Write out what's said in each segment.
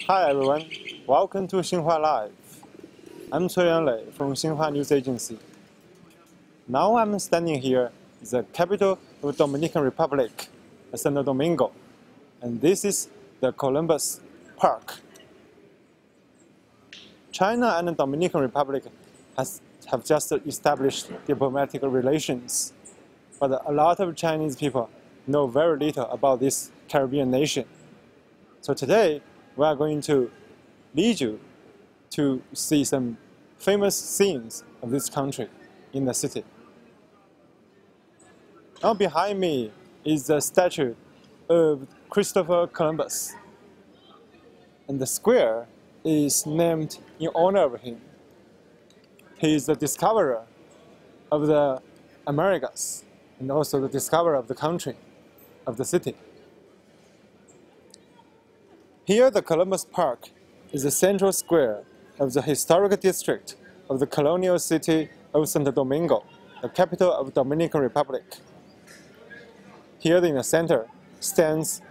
Hi everyone, welcome to Xinhua Live. I'm Yuanlei from Xinhua News Agency. Now I'm standing here in the capital of Dominican Republic, Santo Domingo, and this is the Columbus Park. China and the Dominican Republic have just established diplomatic relations, but a lot of Chinese people know very little about this Caribbean nation. So today, we are going to lead you to see some famous scenes of this country in the city. Now behind me is the statue of Christopher Columbus, and the square is named in honor of him. He is the discoverer of the Americas and also the discoverer of the country, of the city. Here, the Columbus Park is the central square of the historic district of the colonial city of Santo Domingo, the capital of Dominican Republic. Here in the center stands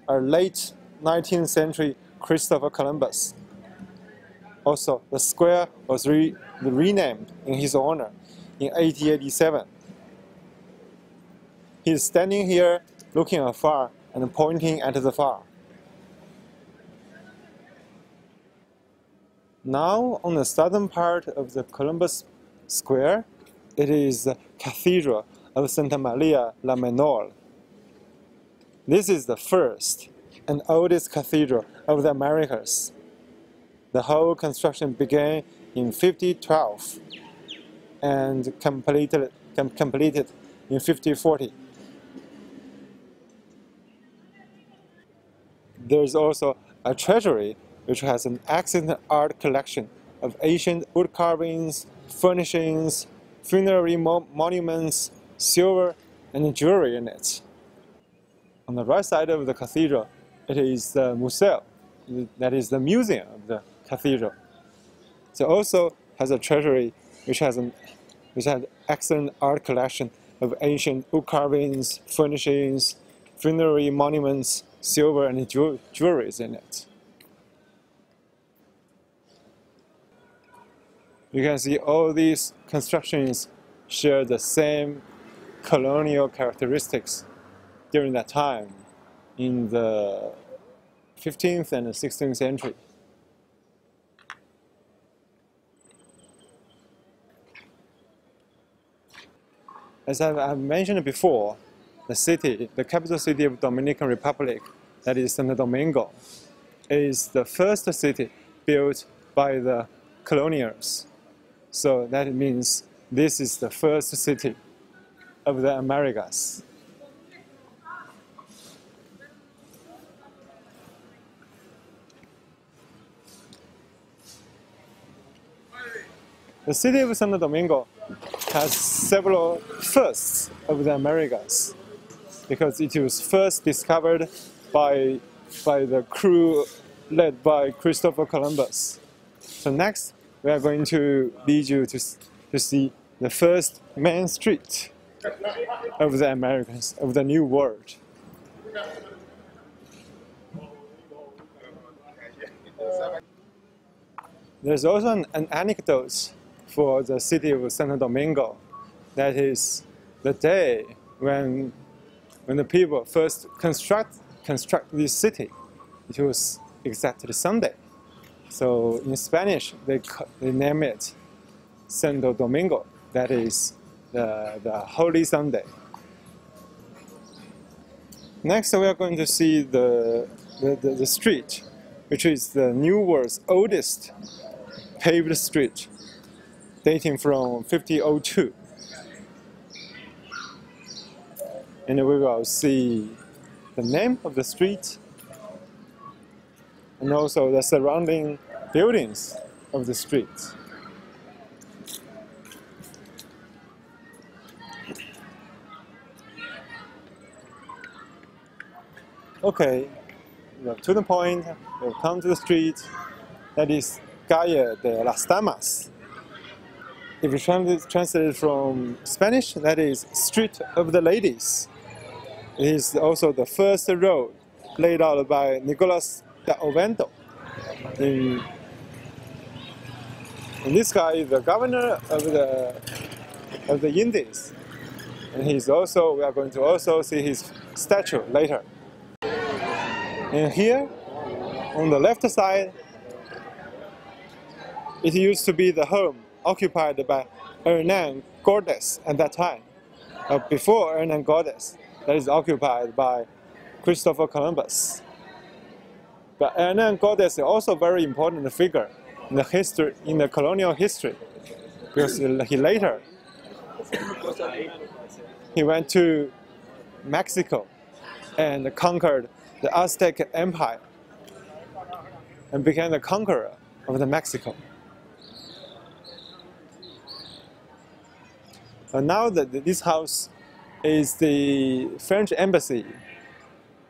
a late 19th century Christopher Columbus. Also, the square was renamed in his honor in 1887. He is standing here looking afar and pointing at the far. Now, on the southern part of the Columbus Square, it is the Cathedral of Santa Maria la Menor. This is the first and oldest cathedral of the Americas. The whole construction began in 1512 and completed in 1540. There is also a treasury which has an excellent art collection of ancient wood carvings, furnishings, funerary monuments, silver, and jewelry in it. On the right side of the cathedral, it is the museo, that is the museum of the cathedral. It also has a treasury which has an excellent art collection of ancient wood carvings, furnishings, funerary monuments, silver, and jewelries in it. You can see all these constructions share the same colonial characteristics during that time in the 15th and 16th century. As I've mentioned before, the capital city of Dominican Republic, that is Santo Domingo, is the first city built by the colonials. So that means this is the first city of the Americas. The city of Santo Domingo has several firsts of the Americas because it was first discovered by the crew led by Christopher Columbus. So next, we are going to lead you to see the first main street of the Americas, of the New World. There's also an anecdote for the city of Santo Domingo. That is the day when the people first construct this city. It was exactly Sunday. So in Spanish, they name it Santo Domingo. That is the Holy Sunday. Next, we are going to see the street, which is the New World's oldest paved street, dating from 1502. And we will see the name of the street and also the surrounding buildings of the street. Okay, to the point, we'll come to the street, that is Calle de las Damas. If you translate it from Spanish, that is Street of the Ladies. It is also the first road laid out by Nicolas de Oviedo. And this guy is the governor of the Indies, and he's also, we are going to also see his statue later. And here, on the left side, it used to be the home occupied by Hernan Cortes at that time. Before Hernan Cortes, that is occupied by Christopher Columbus. But Hernan Cortes is also a very important figure in the history, in the colonial history, because he later went to Mexico and conquered the Aztec Empire and became the conqueror of the Mexico. And now this house is the French embassy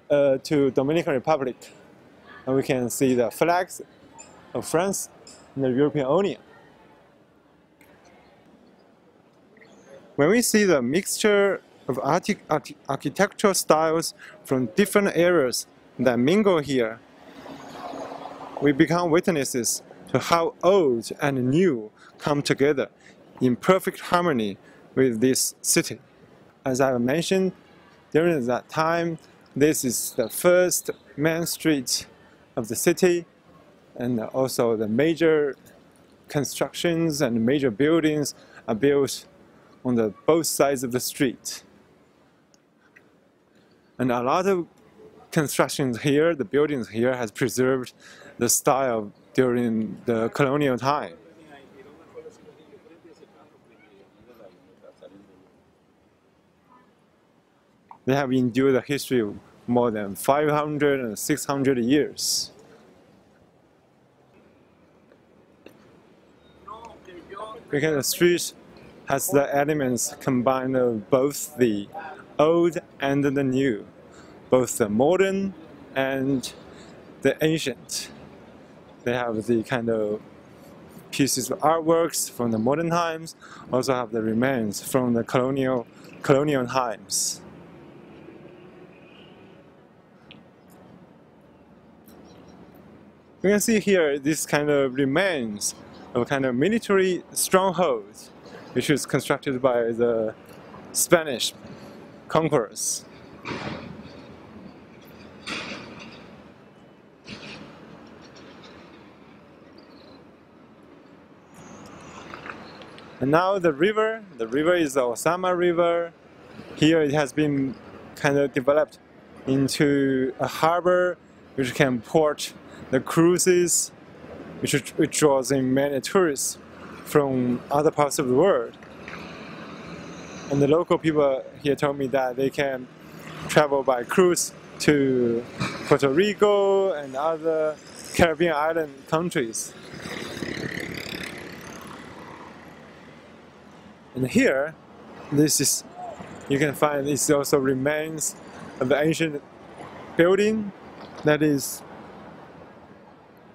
to Dominican Republic, and we can see the flags of France and the European Union. When we see the mixture of architectural styles from different areas that mingle here, we become witnesses to how old and new come together in perfect harmony with this city. As I mentioned, during that time, this is the first main street of the city, and also the major constructions and major buildings are built on both sides of the street. And a lot of constructions here, the buildings here, has preserved the style during the colonial time. They have endured a history of more than 500 and 600 years. Because the street has the elements combined of both the old and the new, both the modern and the ancient. They have the kind of pieces of artworks from the modern times, also have the remains from the colonial times. You can see here this kind of remains of a kind of military stronghold, which was constructed by the Spanish conquerors. And now the river is the Osama River. Here it has been kind of developed into a harbor which can port the cruises, which draws in many tourists from other parts of the world. And the local people here told me that they can travel by cruise to Puerto Rico and other Caribbean island countries. And here, you can find this also remains of the ancient building that is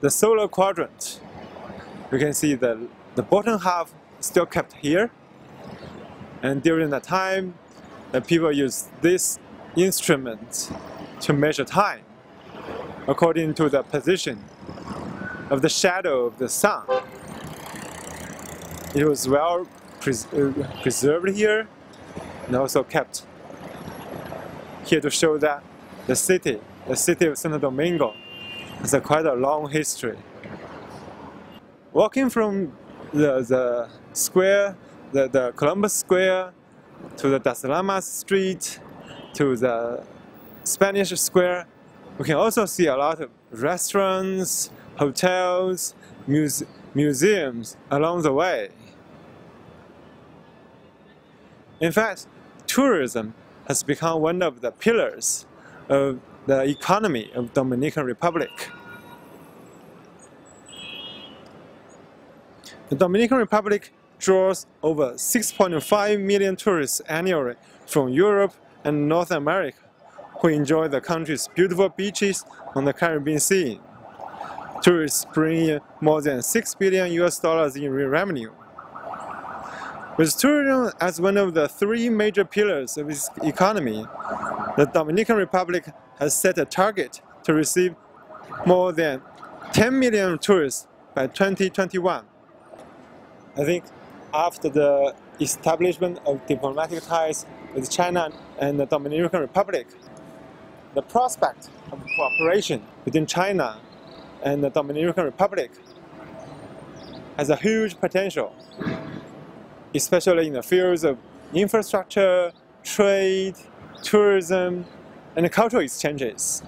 the solar quadrant. You can see the bottom half still kept here, and during that time, the people used this instrument to measure time according to the position of the shadow of the sun. It was well preserved here and also kept here to show that the city of Santo Domingo has quite a long history. Walking from the square, the Columbus Square, to the Das Lamas Street, to the Spanish Square, we can also see a lot of restaurants, hotels, museums along the way. In fact, tourism has become one of the pillars of the economy of Dominican Republic. The Dominican Republic draws over 6.5 million tourists annually from Europe and North America who enjoy the country's beautiful beaches on the Caribbean Sea. Tourists bring in more than $6 billion in revenue. With tourism as one of the three major pillars of its economy, the Dominican Republic has set a target to receive more than 10 million tourists by 2021. I think after the establishment of diplomatic ties with China and the Dominican Republic, the prospect of cooperation between China and the Dominican Republic has a huge potential, especially in the fields of infrastructure, trade, tourism, and cultural exchanges.